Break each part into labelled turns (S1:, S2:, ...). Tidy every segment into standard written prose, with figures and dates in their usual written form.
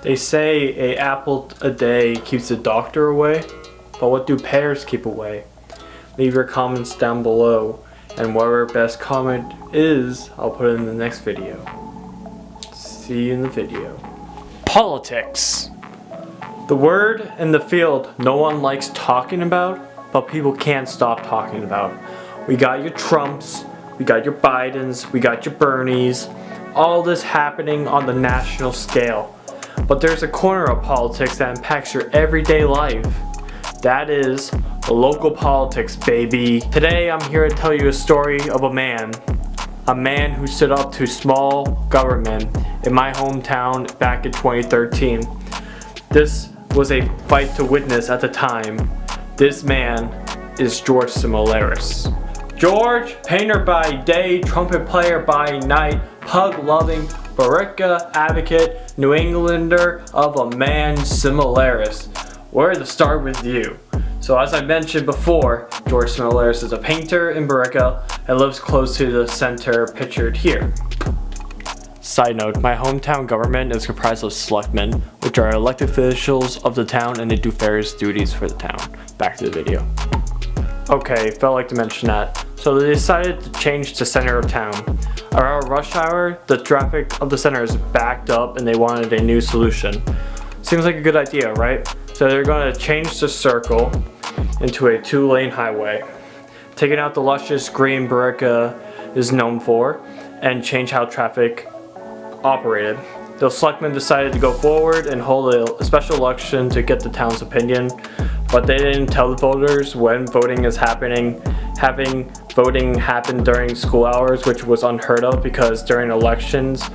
S1: They say a apple a day keeps the doctor away, but what do pears keep away? Leave your comments down below, and whatever best comment is, I'll put it in the next video. See you in the video. Politics. The word in the field no one likes talking about, but people can't stop talking about. We got your Trumps, we got your Bidens, we got your Bernies, all this happening on the national scale. But there's a corner of politics that impacts your everyday life. That is local politics, baby. Today I'm here to tell you a story of a man who stood up to small government in my hometown back in 2013. This was a fight to witness at the time. This man is George Simularis. George, painter by day, trumpet player by night, pug-loving, Barica advocate, New Englander of a man, Simularis. Where to start with you? So as I mentioned before, George Simularis is a painter in Barica and lives close to the center pictured here. Side note, my hometown government is comprised of selectmen, which are elected officials of the town, and they do various duties for the town. Back to the video. Okay, felt like to mention that. So they decided to change the center of town. Around rush hour, the traffic of the center is backed up and they wanted a new solution. Seems like a good idea, right? So they're going to change the circle into a 2-lane highway, taking out the luscious green Barica is known for, and change how traffic operated. The selectmen decided to go forward and hold a special election to get the town's opinion, but they didn't tell the voters when voting is happening. Having voting happen during school hours, which was unheard of because during elections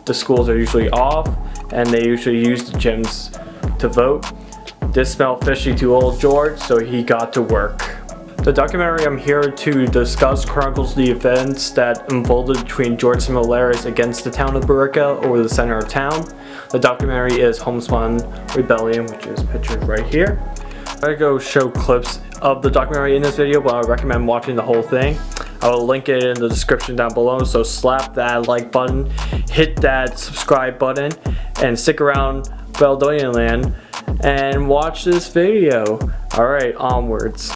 S1: the schools are usually off and they usually use the gyms to vote. This smelled fishy to old George, so he got to work. The documentary I'm here to discuss chronicles the events that unfolded between George Simularis against the town of Barica or the center of town. The documentary is Homespun Rebellion, which is pictured right here. I'm going to go show clips of the documentary in this video, but I recommend watching the whole thing. I will link it in the description down below, so slap that like button, hit that subscribe button, and stick around Beldonian Land and watch this video. Alright, onwards.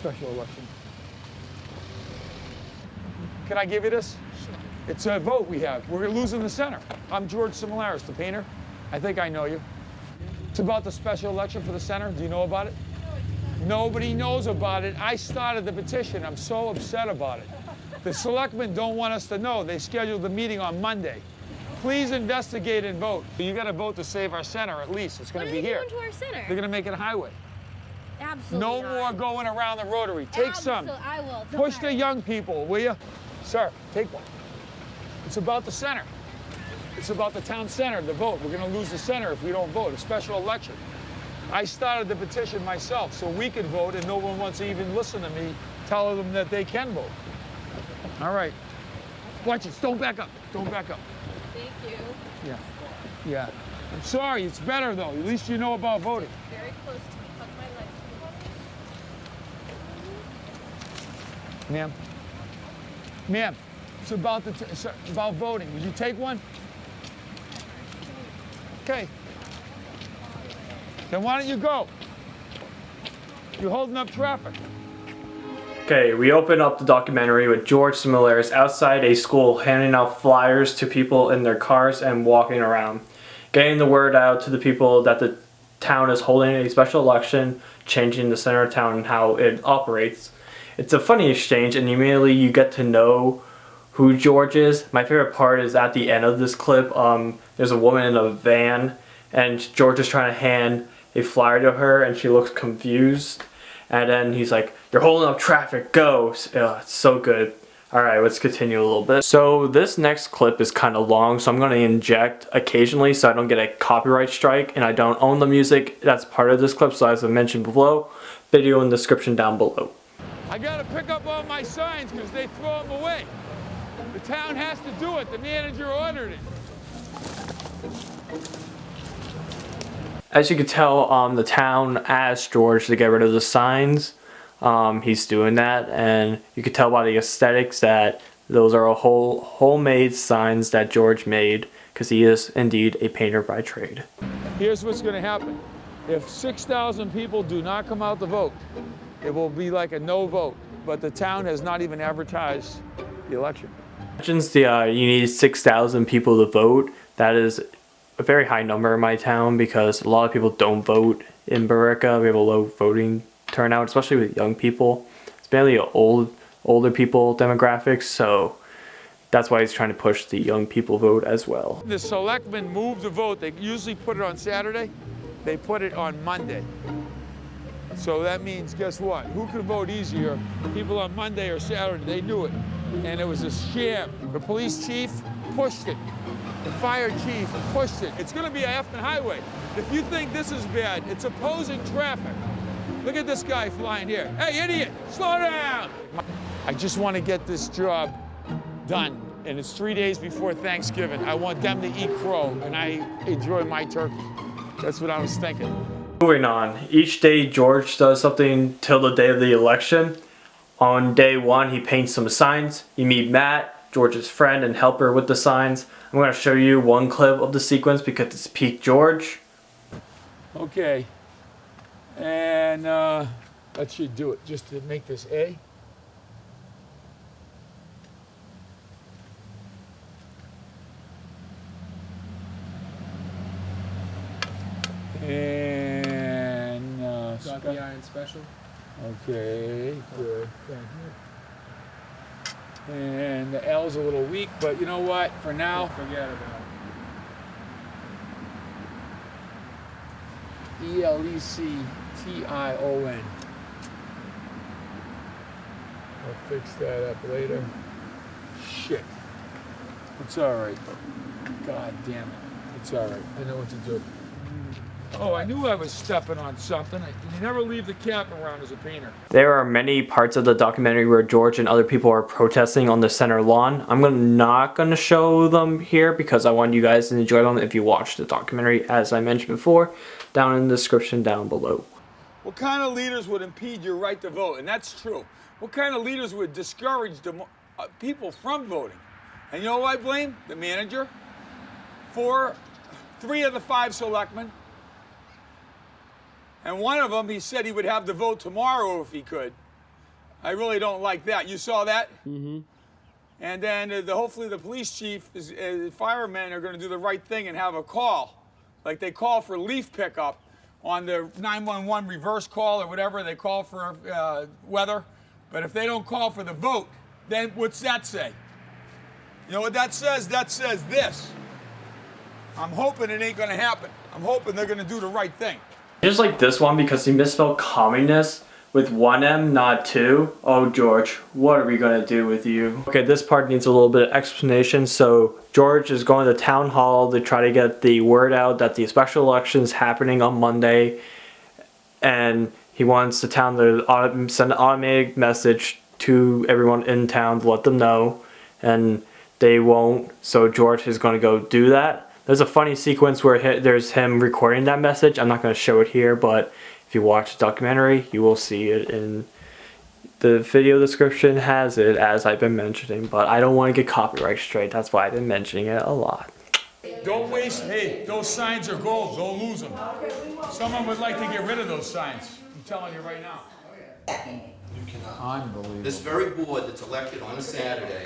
S2: Special election. Can I give you this? Sure. It's a vote we have. We're losing the center. I'm George Simularis, the painter. I think I know you. It's about the special election for the center. Do you know about it? Nobody knows about it. I started the petition. I'm so upset about it. The selectmen don't want us to know. They scheduled the meeting on Monday. Please investigate and vote. You got to vote to save our center at least. It's going to be here.
S3: What are they doing to our center?
S2: They're going to make it a highway.
S3: Absolutely
S2: No
S3: not.
S2: more going around the rotary. Take some.
S3: I will.
S2: Push the young people, will you? Sir, take one. It's about the center. It's about the town center, the vote. We're going to lose the center if we don't vote. A special election. I started the petition myself so we could vote, and no one wants to even listen to me tell them that they can vote. All right. Watch this. Don't back up. Don't back up.
S3: Thank you.
S2: Yeah. Yeah. I'm sorry. It's better, though. At least you know about voting.
S3: Very close to me. Fuck my legs.
S2: Ma'am. Ma'am, it's about about voting. Would you take one? Okay. Then why don't you go? You're holding up traffic.
S1: Okay, we open up the documentary with George Simularis outside a school handing out flyers to people in their cars and walking around, getting the word out to the people that the town is holding a special election, changing the center of town and how it operates. It's a funny exchange, and immediately you get to know who George is. My favorite part is at the end of this clip. There's a woman in a van, and George is trying to hand a flyer to her, and she looks confused. And then he's like, "You're holding up traffic, go!" It's so good. Alright, let's continue a little bit. So this next clip is kind of long, so I'm going to inject occasionally so I don't get a copyright strike and I don't own the music. That's part of this clip, so as I mentioned below, video in the description down below.
S2: I gotta pick up all my signs because they throw them away. The town has to do it. The manager ordered it.
S1: As you can tell, the town asked George to get rid of the signs. He's doing that, and you can tell by the aesthetics that those are homemade signs that George made, because he is indeed a painter by trade.
S2: Here's what's going to happen. If 6,000 people do not come out to vote, it will be like a no vote. But the town has not even advertised the election.
S1: Mentions you need 6,000 people to vote. That is a very high number in my town because a lot of people don't vote in Barica. We have a low voting turnout, especially with young people. It's mainly older people demographics, so that's why he's trying to push the young people vote as well.
S2: The selectmen move the vote. They usually put it on Saturday. They put it on Monday. So that means, guess what? Who could vote easier? People on Monday or Saturday. They knew it. And it was a sham. The police chief pushed it. The fire chief pushed it. It's going to be a effing highway. If you think this is bad, it's opposing traffic. Look at this guy flying here. Hey, idiot, slow down. I just want to get this job done. And it's 3 days before Thanksgiving. I want them to eat crow, and I enjoy my turkey. That's what I was thinking.
S1: Moving on. Each day George does something till the day of the election. On day one, he paints some signs. You meet Matt, George's friend and helper with the signs. I'm going to show you one clip of the sequence because it's peak George.
S2: Okay. And that should do it, just to make this A. And
S4: got the iron special.
S2: Okay, good, thank you. And the L's a little weak, but you know what? For now,
S4: Forget about it.
S2: E-L-E-C-T-I-O-N. I'll fix that up later. Shit. It's all right. God damn it. It's all right. I know what to do. Oh, I knew I was stepping on something. You never leave the cap around as a painter.
S1: There are many parts of the documentary where George and other people are protesting on the center lawn. I'm not going to show them here because I want you guys to enjoy them if you watch the documentary, as I mentioned before, down in the description down below.
S2: What kind of leaders would impede your right to vote? And that's true. What kind of leaders would discourage people from voting? And you know who I blame? The manager. 3 of the 5 selectmen. And one of them, he said he would have the vote tomorrow if he could. I really don't like that. You saw that? Mm-hmm. And then hopefully the police chief, firemen are going to do the right thing and have a call. Like they call for leaf pickup on the 911 reverse call or whatever. They call for weather. But if they don't call for the vote, then what's that say? You know what that says? That says this. I'm hoping it ain't going to happen. I'm hoping they're going to do the right thing.
S1: Just like this one because he misspelled communist with 1 M, not 2. Oh, George, what are we going to do with you? Okay, this part needs a little bit of explanation. So George is going to town hall to try to get the word out that the special election is happening on Monday. And he wants the town to send an automated message to everyone in town to let them know. And they won't. So George is going to go do that. There's a funny sequence where there's him recording that message. I'm not going to show it here, but if you watch the documentary, you will see it in the video description has it, as I've been mentioning, but I don't want to get copyright straight. That's why I've been mentioning it a lot.
S2: Don't waste, hey, those signs are gold. Don't lose them. Someone would like to get rid of those signs. I'm telling you right now. Unbelievable.
S5: This very board that's elected on a Saturday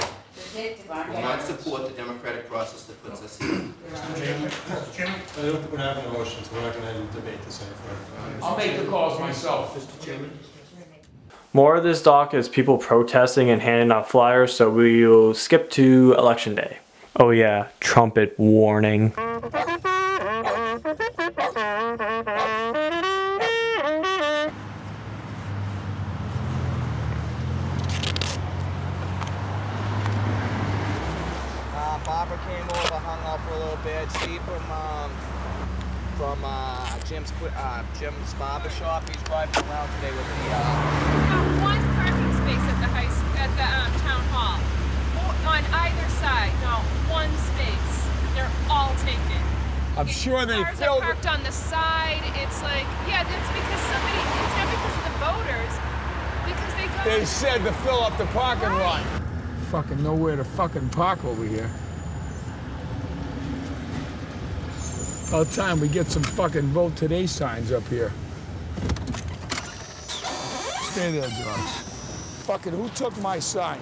S5: will not support the democratic process that puts us here.
S6: Mr. Chairman, I don't think we're having a motion, so we're not going to debate this any further.
S2: I'll make the calls myself.
S6: Mr. Chairman.
S1: More of this doc is people protesting and handing out flyers, so we'll skip to election day. Oh yeah, trumpet warning.
S7: for a little bit. Steve from Jim's barber shop. He's driving around today with the.
S8: One parking space at the town hall. On either side, no, one space. They're all taken.
S2: I'm sure they
S8: Cars are
S2: filled.
S8: parked on the side. It's like, yeah, that's because somebody. It's not because of the voters. Because they got.
S2: They said to fill up the parking lot. Fucking nowhere to fucking park over here. About time we get some fucking Vote Today signs up here. Stay there, George. Fucking who took my sign?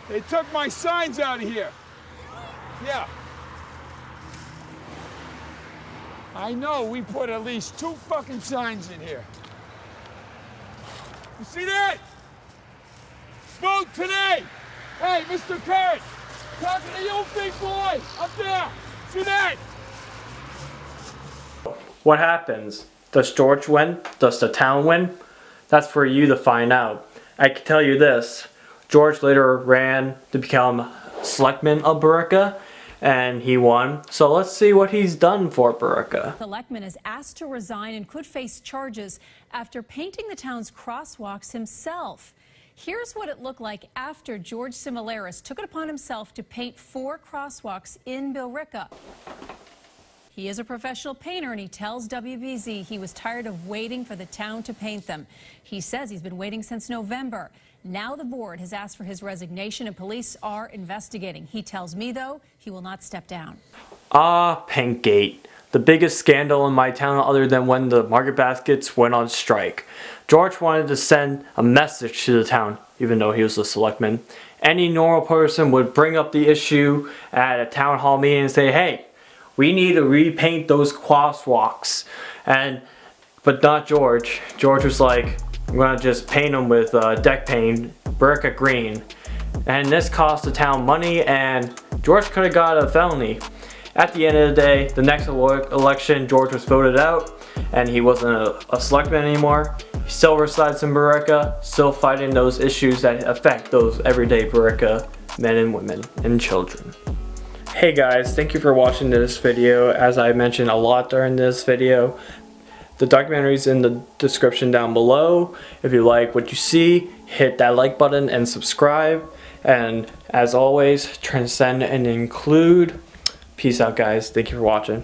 S2: They took my signs out of here. Yeah. I know, we put at least 2 fucking signs in here. You see that? Vote today. Hey, Mr. Kurt, talking to you, big boy, up there. See that?
S1: What happens? Does George win? Does the town win? That's for you to find out. I can tell you this. George later ran to become selectman of Burica, and he won. So let's see what he's done for Burica.
S9: The selectman is asked to resign and could face charges after painting the town's crosswalks himself. Here's what it looked like after George Similaris took it upon himself to paint 4 crosswalks in Billerica. He is a professional painter, and he tells WBZ he was tired of waiting for the town to paint them. He says he's been waiting since November. Now the board has asked for his resignation, and police are investigating. He tells me, though, he will not step down.
S1: Pinkgate. The biggest scandal in my town other than when the market baskets went on strike. George wanted to send a message to the town, even though he was the selectman. Any normal person would bring up the issue at a town hall meeting and say, hey, we need to repaint those crosswalks. But not George. George was like, I'm gonna just paint them with deck paint, Burica green. And this cost the town money, and George could have got a felony. At the end of the day, the next election, George was voted out, and he wasn't a selectman anymore. He still resides in Burica, still fighting those issues that affect those everyday Burica men and women and children. Hey guys, thank you for watching this video. As I mentioned a lot during this video, the documentary is in the description down below. If you like what you see, hit that like button and subscribe. And as always, transcend and include. Peace out guys. Thank you for watching.